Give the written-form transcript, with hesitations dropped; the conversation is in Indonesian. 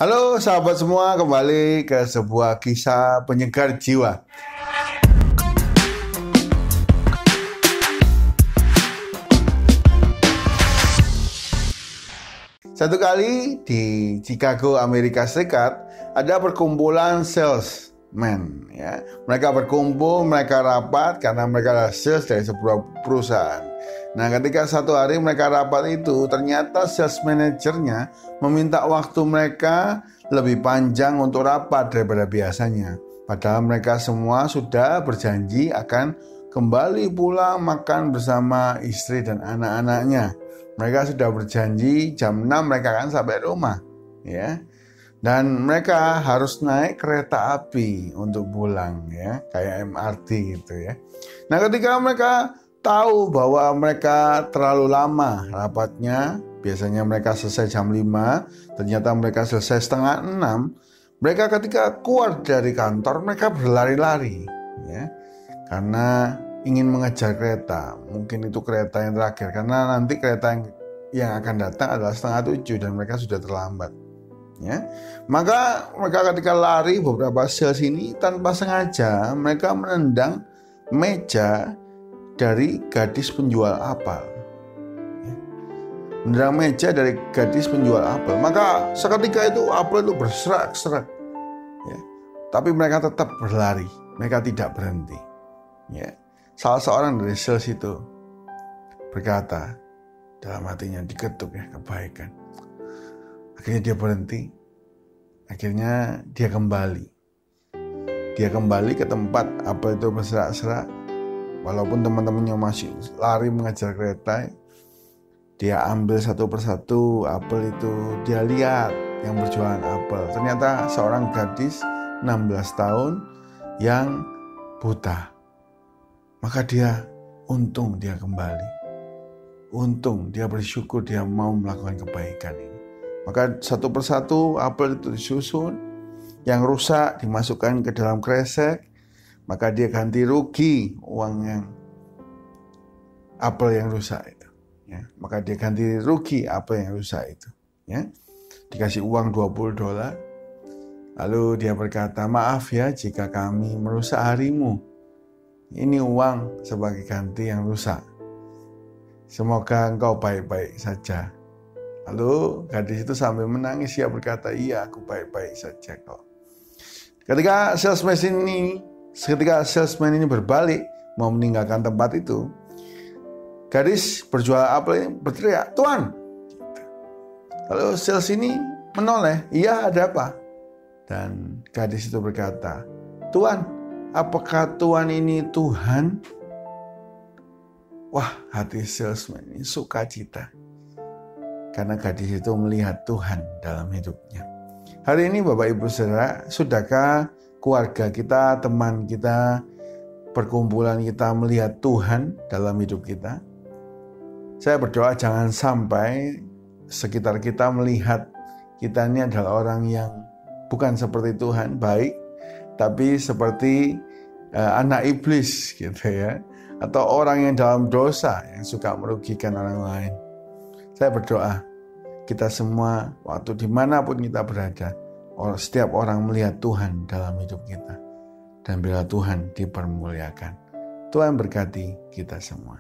Halo sahabat semua, kembali ke sebuah kisah penyegar jiwa. Satu kali di Chicago, Amerika Serikat, ada perkumpulan salesman. Ya. Mereka berkumpul, mereka rapat karena mereka adalah sales dari sebuah perusahaan. Nah, ketika satu hari mereka rapat itu, ternyata sales manajernya meminta waktu mereka lebih panjang untuk rapat daripada biasanya. Padahal mereka semua sudah berjanji akan kembali pulang makan bersama istri dan anak-anaknya. Mereka sudah berjanji jam 6 mereka akan sampai rumah, ya. Dan mereka harus naik kereta api untuk pulang, ya, kayak MRT gitu, ya. Nah, ketika mereka tahu bahwa mereka terlalu lama rapatnya, biasanya mereka selesai jam 5, ternyata mereka selesai setengah 6. Mereka ketika keluar dari kantor, mereka berlari-lari, ya, karena ingin mengejar kereta. Mungkin itu kereta yang terakhir, karena nanti kereta yang akan datang adalah setengah 7 dan mereka sudah terlambat, ya. Maka mereka ketika lari, beberapa sales ini tanpa sengaja mereka menendang meja dari gadis penjual apel, ya. Menendang meja dari gadis penjual apel. Maka seketika itu apel itu berserak-serak, ya. Tapi mereka tetap berlari, mereka tidak berhenti, ya. Salah seorang dari sales itu berkata dalam hatinya, diketuk, ya, kebaikan. Akhirnya dia berhenti. Akhirnya dia kembali. Dia kembali ke tempat apel itu berserak-serak. Walaupun teman-temannya masih lari mengejar kereta, dia ambil satu persatu apel itu. Dia lihat yang berjualan apel. Ternyata seorang gadis 16 tahun yang buta. Maka dia untung dia kembali. Untung dia bersyukur dia mau melakukan kebaikan ini. Maka satu persatu apel itu disusun. Yang rusak dimasukkan ke dalam kresek. Maka dia ganti rugi uang yang apel yang rusak itu, ya. Maka dia ganti rugi apel yang rusak itu, ya. Dikasih uang $20. Lalu dia berkata, maaf ya jika kami merusak harimu. Ini uang sebagai ganti yang rusak. Semoga engkau baik-baik saja. Lalu gadis itu sambil menangis, dia berkata, iya aku baik-baik saja kok. Ketika salesman ini berbalik mau meninggalkan tempat itu, gadis berjual apel ini berteriak, Tuan. Lalu sales ini menoleh, iya ada apa? Dan gadis itu berkata, Tuan, apakah Tuan ini Tuhan? Wah, hati salesman ini sukacita karena gadis itu melihat Tuhan dalam hidupnya. Hari ini Bapak Ibu Saudara, sudahkah keluarga kita, teman kita, perkumpulan kita melihat Tuhan dalam hidup kita? Saya berdoa jangan sampai sekitar kita melihat kita ini adalah orang yang bukan seperti Tuhan, baik, tapi seperti anak iblis gitu, ya. Atau orang yang dalam dosa yang suka merugikan orang lain. Saya berdoa kita semua waktu dimanapun kita berada, setiap orang melihat Tuhan dalam hidup kita. Dan bila Tuhan dipermuliakan. Tuhan berkati kita semua.